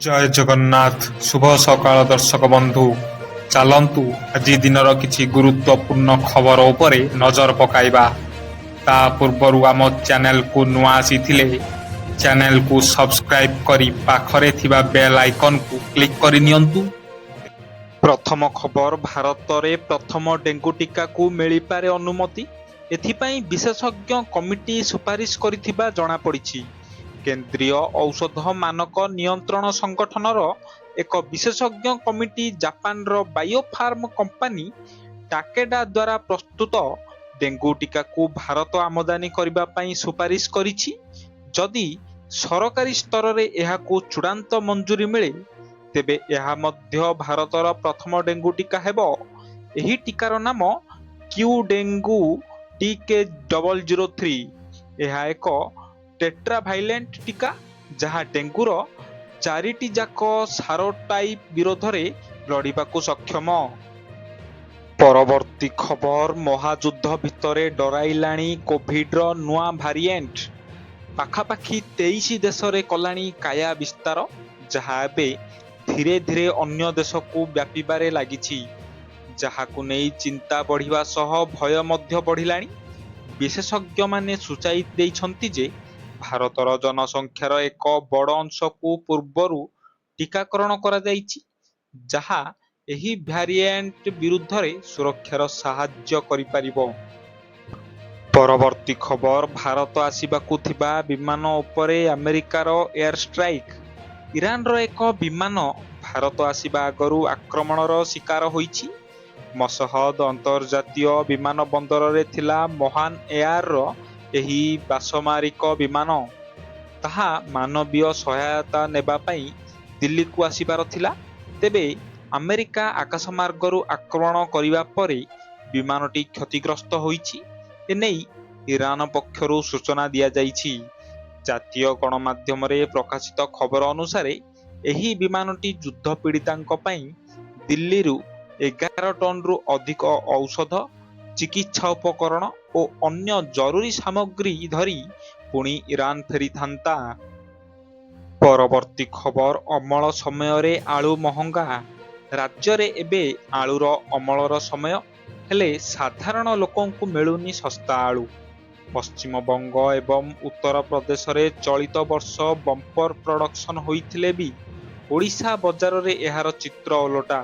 ଜୟ ଜଗନ୍ନାଥ। ଶୁଭ ସକାଳ ଦର୍ଶକ ବନ୍ଧୁ। ଚାଲନ୍ତୁ ଆଜି ଦିନର କିଛି ଗୁରୁତ୍ୱପୂର୍ଣ୍ଣ ଖବର ଉପରେ ନଜର ପକାଇବା। ତା ପୂର୍ବରୁ ଆମ ଚ୍ୟାନେଲକୁ ନୂଆ ଆସିଥିଲେ ଚ୍ୟାନେଲକୁ ସବସ୍କ୍ରାଇବ କରି ପାଖରେ ଥିବା ବେଲ୍ ଆଇକନକୁ କ୍ଲିକ୍ କରି ନିଅନ୍ତୁ। ପ୍ରଥମ ଖବର, ଭାରତରେ ପ୍ରଥମ ଡେଙ୍ଗୁ ଟିକାକୁ ମିଳିପାରେ ଅନୁମତି। ଏଥିପାଇଁ ବିଶେଷଜ୍ଞ କମିଟି ସୁପାରିଶ କରିଥିବା ଜଣାପଡ଼ିଛି। କେନ୍ଦ୍ରୀୟ ଔଷଧ ମାନକ ନିୟନ୍ତ୍ରଣ ସଂଗଠନର ଏକ ବିଶେଷଜ୍ଞ କମିଟି ଜାପାନର ବାୟୋଫାର୍ମ କମ୍ପାନୀ ଟାକେଡା ଦ୍ୱାରା ପ୍ରସ୍ତୁତ ଡେଙ୍ଗୁ ଟିକାକୁ ଭାରତ ଆମଦାନୀ କରିବା ପାଇଁ ସୁପାରିଶ କରିଛି। ଯଦି ସରକାରୀ ସ୍ତରରେ ଏହାକୁ ଚୂଡ଼ାନ୍ତ ମଞ୍ଜୁରୀ ମିଳେ, ତେବେ ଏହା ମଧ୍ୟ ଭାରତର ପ୍ରଥମ ଡେଙ୍ଗୁ ଟିକା ହେବ। ଏହି ଟିକାର ନାମ କ୍ୟୁ ଡେଙ୍ଗୁ TK003। ଏହା ଏକ ଟେଟ୍ରାଭାଇଲେଣ୍ଟ ଟିକା, ଯାହା ଡେଙ୍ଗୁର 4ଟି ଯାକ ସାରୋଟାଇପ୍ ବିରୋଧରେ ଲଢ଼ିବାକୁ ସକ୍ଷମ। ପରବର୍ତ୍ତୀ ଖବର, ମହାଯୁଦ୍ଧ ଭିତରେ ଡରାଇଲାଣି କୋଭିଡର ନୂଆ ଭାରିଏଣ୍ଟ। ପାଖାପାଖି 23 ଦେଶରେ କଲାଣି କାୟା ବିସ୍ତାର, ଯାହା ଏବେ ଧୀରେ ଧୀରେ ଅନ୍ୟ ଦେଶକୁ ବ୍ୟାପିବାରେ ଲାଗିଛି। ଯାହାକୁ ନେଇ ଚିନ୍ତା ବଢ଼ିବା ସହ ଭୟ ମଧ୍ୟ ବଢ଼ିଲାଣି। ବିଶେଷଜ୍ଞମାନେ ସୂଚାଇ ଦେଇଛନ୍ତି ଯେ ଭାରତର ଜନସଂଖ୍ୟାର ଏକ ବଡ଼ ଅଂଶକୁ ପୂର୍ବରୁ ଟିକାକରଣ କରାଯାଇଛି, ଯାହା ଏହି ଭ୍ୟାରିଏଣ୍ଟ ବିରୁଦ୍ଧରେ ସୁରକ୍ଷାର ସାହାଯ୍ୟ କରିପାରିବ। ପରବର୍ତ୍ତୀ ଖବର, ଭାରତ ଆସିବାକୁ ଥିବା ବିମାନ ଉପରେ ଆମେରିକାର ଏୟାର ଷ୍ଟ୍ରାଇକ୍। ଇରାନର ଏକ ବିମାନ ଭାରତ ଆସିବା ଆଗରୁ ଆକ୍ରମଣର ଶିକାର ହୋଇଛି। ମସହଦ ଅନ୍ତର୍ଜାତୀୟ ବିମାନବନ୍ଦରରେ ଥିଲା ମହାନ ଏୟାରର ଏହି ବେସାମରିକ ବିମାନ। ତାହା ମାନବୀୟ ସହାୟତା ନେବା ପାଇଁ ଦିଲ୍ଲୀକୁ ଆସିବାର ଥିଲା। ତେବେ ଆମେରିକା ଆକାଶମାର୍ଗରୁ ଆକ୍ରମଣ କରିବା ପରେ ବିମାନଟି କ୍ଷତିଗ୍ରସ୍ତ ହୋଇଛି। ଏନେଇ ଇରାନ ପକ୍ଷରୁ ସୂଚନା ଦିଆଯାଇଛି। ଜାତୀୟ ଗଣମାଧ୍ୟମରେ ପ୍ରକାଶିତ ଖବର ଅନୁସାରେ ଏହି ବିମାନଟି ଯୁଦ୍ଧ ପୀଡ଼ିତାଙ୍କ ପାଇଁ ଦିଲ୍ଲୀରୁ 11 ଟନ୍ରୁ ଅଧିକ ଔଷଧ, ଚିକିତ୍ସା ଉପକରଣ ଓ ଅନ୍ୟ ଜରୁରୀ ସାମଗ୍ରୀ ଧରି ପୁଣି ଇରାନ ଫେରିଥାନ୍ତା। ପରବର୍ତ୍ତୀ ଖବର, ଅମଳ ସମୟରେ ଆଳୁ ମହଙ୍ଗା। ରାଜ୍ୟରେ ଏବେ ଆଳୁର ଅମଳର ସମୟ, ହେଲେ ସାଧାରଣ ଲୋକଙ୍କୁ ମିଳୁନି ଶସ୍ତା ଆଳୁ। ପଶ୍ଚିମବଙ୍ଗ ଏବଂ ଉତ୍ତରପ୍ରଦେଶରେ ଚଳିତ ବର୍ଷ ବମ୍ପର ପ୍ରଡକ୍ସନ ହୋଇଥିଲେ ବି ଓଡ଼ିଶା ବଜାରରେ ଏହାର ଚିତ୍ର ଓଲଟା।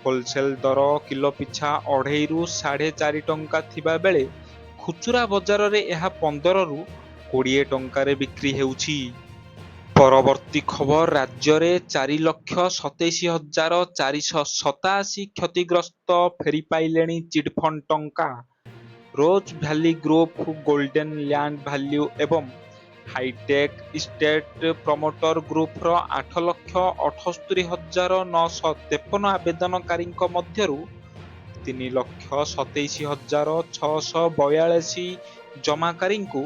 ହୋଲସେଲ ଦର କିଲୋ ପିଛା 2.5ରୁ 4.5 ଟଙ୍କା ଥିବା ବେଳେ ଖୁଚୁରା ବଜାରରେ ଏହା 15ରୁ 20 ଟଙ୍କାରେ ବିକ୍ରି ହେଉଛି। ପରବର୍ତ୍ତୀ ଖବର, ରାଜ୍ୟରେ 4,27,487 କ୍ଷତିଗ୍ରସ୍ତ ଫେରିପାଇଲେଣି ଚିଟଫଣ୍ଡ ଟଙ୍କା। Rose Valley Group, Golden Land Value ଏବଂ ହାଇଟେକ୍ ଇଷ୍ଟେଟ୍ ପ୍ରମୋଟର ଗ୍ରୁପର 8,78,953 ଆବେଦନକାରୀଙ୍କ ମଧ୍ୟରୁ 3,27,642 ଜମାକାରୀଙ୍କୁ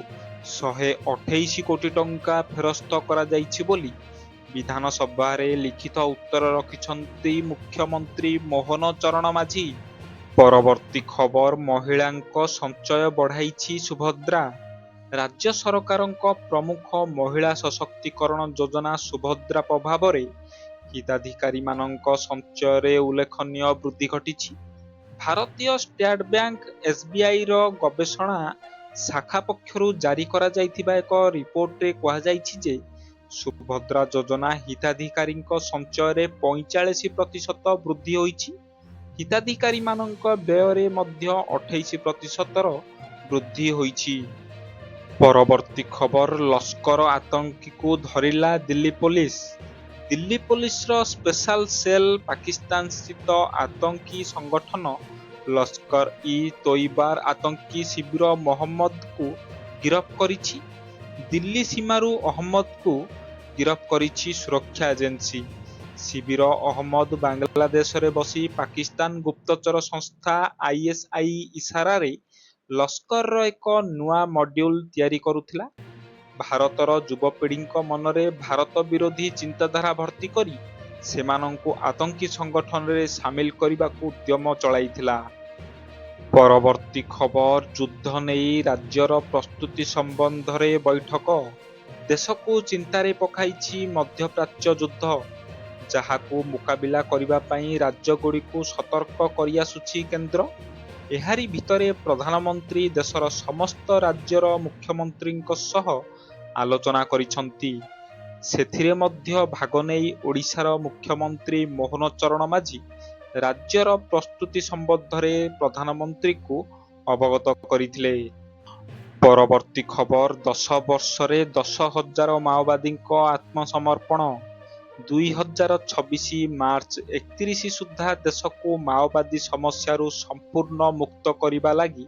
128 କୋଟି ଟଙ୍କା ଫେରସ୍ତ କରାଯାଇଛି ବୋଲି ବିଧାନସଭାରେ ଲିଖିତ ଉତ୍ତର ରଖିଛନ୍ତି ମୁଖ୍ୟମନ୍ତ୍ରୀ ମୋହନ ଚରଣ ମାଝୀ। ପରବର୍ତ୍ତୀ ଖବର, ମହିଳାଙ୍କ ସଞ୍ଚୟ ବଢ଼ାଇଛି ସୁଭଦ୍ରା। ରାଜ୍ୟ ସରକାରଙ୍କ ପ୍ରମୁଖ ମହିଳା ସଶକ୍ତିକରଣ ଯୋଜନା ସୁଭଦ୍ରା ପ୍ରଭାବରେ ହିତାଧିକାରୀମାନଙ୍କ ସଞ୍ଚୟରେ ଉଲ୍ଲେଖନୀୟ ବୃଦ୍ଧି ଘଟିଛି। ଭାରତୀୟ ଷ୍ଟେଟ ବ୍ୟାଙ୍କ SBIର ଗବେଷଣା ଶାଖା ପକ୍ଷରୁ ଜାରି କରାଯାଇଥିବା ଏକ ରିପୋର୍ଟରେ କୁହାଯାଇଛି ଯେ ସୁଭଦ୍ରା ଯୋଜନା ହିତାଧିକାରୀଙ୍କ ସଞ୍ଚୟରେ 45% ବୃଦ୍ଧି ହୋଇଛି। ହିତାଧିକାରୀମାନଙ୍କ ବ୍ୟୟରେ ମଧ୍ୟ 28%ର ବୃଦ୍ଧି ହୋଇଛି। ପରବର୍ତ୍ତୀ ଖବର, ଲସ୍କର ଆତଙ୍କୀକୁ ଧରିଲା ଦିଲ୍ଲୀ ପୋଲିସ। ଦିଲ୍ଲୀ ପୋଲିସର ସ୍ପେଶାଲ ସେଲ୍ ପାକିସ୍ତାନସ୍ଥିତ ଆତଙ୍କୀ ସଂଗଠନ ଲସ୍କର-ଇ-ତୋଇବାର ଆତଙ୍କୀ ଶିବିର ମହମ୍ମଦକୁ ଗିରଫ କରିଛି। ଦିଲ୍ଲୀ ସୀମାରୁ ଅହମ୍ମଦକୁ ଗିରଫ କରିଛି ସୁରକ୍ଷା ଏଜେନ୍ସି। ଶିବିର ଅହମ୍ମଦ ବାଂଲାଦେଶରେ ବସି ପାକିସ୍ତାନ ଗୁପ୍ତଚର ସଂସ୍ଥା ISI ଇସାରାରେ ଲସ୍କରର ଏକ ନୂଆ ମଡ୍ୟୁଲ ତିଆରି କରୁଥିଲା। ଭାରତର ଯୁବପିଢ଼ିଙ୍କ ମନରେ ଭାରତ ବିରୋଧୀ ଚିନ୍ତାଧାରା ଭର୍ତ୍ତି କରି ସେମାନଙ୍କୁ ଆତଙ୍କୀ ସଂଗଠନରେ ସାମିଲ କରିବାକୁ ଉଦ୍ୟମ ଚଳାଇଥିଲା। ପରବର୍ତ୍ତୀ ଖବର, ଯୁଦ୍ଧ ନେଇ ରାଜ୍ୟର ପ୍ରସ୍ତୁତି ସମ୍ବନ୍ଧରେ ବୈଠକ। ଦେଶକୁ ଚିନ୍ତାରେ ପକାଇଛି ମଧ୍ୟପ୍ରାଚ୍ୟ ଯୁଦ୍ଧ, ଯାହାକୁ ମୁକାବିଲା କରିବା ପାଇଁ ରାଜ୍ୟଗୁଡ଼ିକୁ ସତର୍କ କରିଆସୁଛି କେନ୍ଦ୍ର। ଏହାରି ଭିତରେ ପ୍ରଧାନମନ୍ତ୍ରୀ ଦେଶର ସମସ୍ତ ରାଜ୍ୟର ମୁଖ୍ୟମନ୍ତ୍ରୀଙ୍କ ସହ ଆଲୋଚନା କରିଛନ୍ତି। ସେଥିରେ ମଧ୍ୟ ଭାଗ ନେଇ ଓଡ଼ିଶାର ମୁଖ୍ୟମନ୍ତ୍ରୀ ମୋହନ ଚରଣ ମାଝୀ ରାଜ୍ୟର ପ୍ରସ୍ତୁତି ସମ୍ବନ୍ଧରେ ପ୍ରଧାନମନ୍ତ୍ରୀଙ୍କୁ ଅବଗତ କରିଥିଲେ। ପରବର୍ତ୍ତୀ ଖବର 10 ବର୍ଷରେ 10,000 ମାଓବାଦୀଙ୍କ ଆତ୍ମସମର୍ପଣ। 2026 ମାର୍ଚ୍ଚ 31 ସୁଦ୍ଧା ଦେଶକୁ ମାଓବାଦୀ ସମସ୍ୟାରୁ ସମ୍ପୂର୍ଣ୍ଣ ମୁକ୍ତ କରିବା ଲାଗି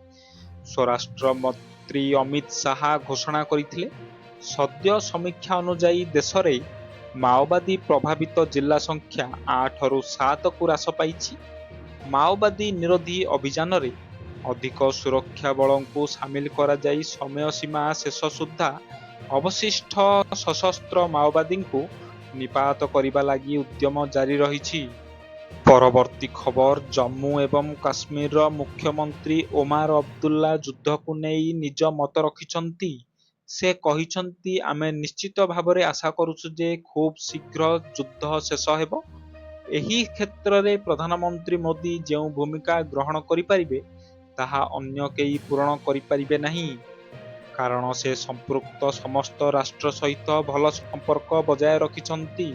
ସ୍ୱରାଷ୍ଟ୍ର ମନ୍ତ୍ରୀ ଅମିତ ଶାହା ଘୋଷଣା କରିଥିଲେ। ସଦ୍ୟ ସମୀକ୍ଷା ଅନୁଯାୟୀ ଦେଶରେ ମାଓବାଦୀ ପ୍ରଭାବିତ ଜିଲ୍ଲା ସଂଖ୍ୟା 8ରୁ 7କୁ ହ୍ରାସ ପାଇଛି। ମାଓବାଦୀ ନିରୋଧୀ ଅଭିଯାନରେ ଅଧିକ ସୁରକ୍ଷା ବଳଙ୍କୁ ସାମିଲ କରାଯାଇ ସମୟସୀମା ଶେଷ ସୁଦ୍ଧା ଅବଶିଷ୍ଟ ସଶସ୍ତ୍ର ମାଓବାଦୀଙ୍କୁ ନିପାତ କରିବା ଲାଗି ଉଦ୍ୟମ ଜାରି ରହିଛି। ପରବର୍ତ୍ତୀ ଖବର ଜମ୍ମୁ ଏବଂ କାଶ୍ମୀରର ମୁଖ୍ୟମନ୍ତ୍ରୀ ଓମାର ଅବଦୁଲ୍ଲା ଯୁଦ୍ଧକୁ ନେଇ ନିଜ ମତ ରଖିଛନ୍ତି। ସେ କହିଛନ୍ତି, ଆମେ ନିଶ୍ଚିତ ଭାବରେ ଆଶା କରୁଛୁ ଯେ ଖୁବ୍ ଶୀଘ୍ର ଯୁଦ୍ଧ ଶେଷ ହେବ। ଏହି କ୍ଷେତ୍ରରେ ପ୍ରଧାନମନ୍ତ୍ରୀ ମୋଦି ଯେଉଁ ଭୂମିକା ଗ୍ରହଣ କରିପାରିବେ ତାହା ଅନ୍ୟ କେହି ପୂରଣ କରିପାରିବେ ନାହିଁ, କାରଣ ସେ ସମ୍ପୃକ୍ତ ସମସ୍ତ ରାଷ୍ଟ୍ର ସହିତ ଭଲ ସମ୍ପର୍କ ବଜାୟ ରଖିଛନ୍ତି।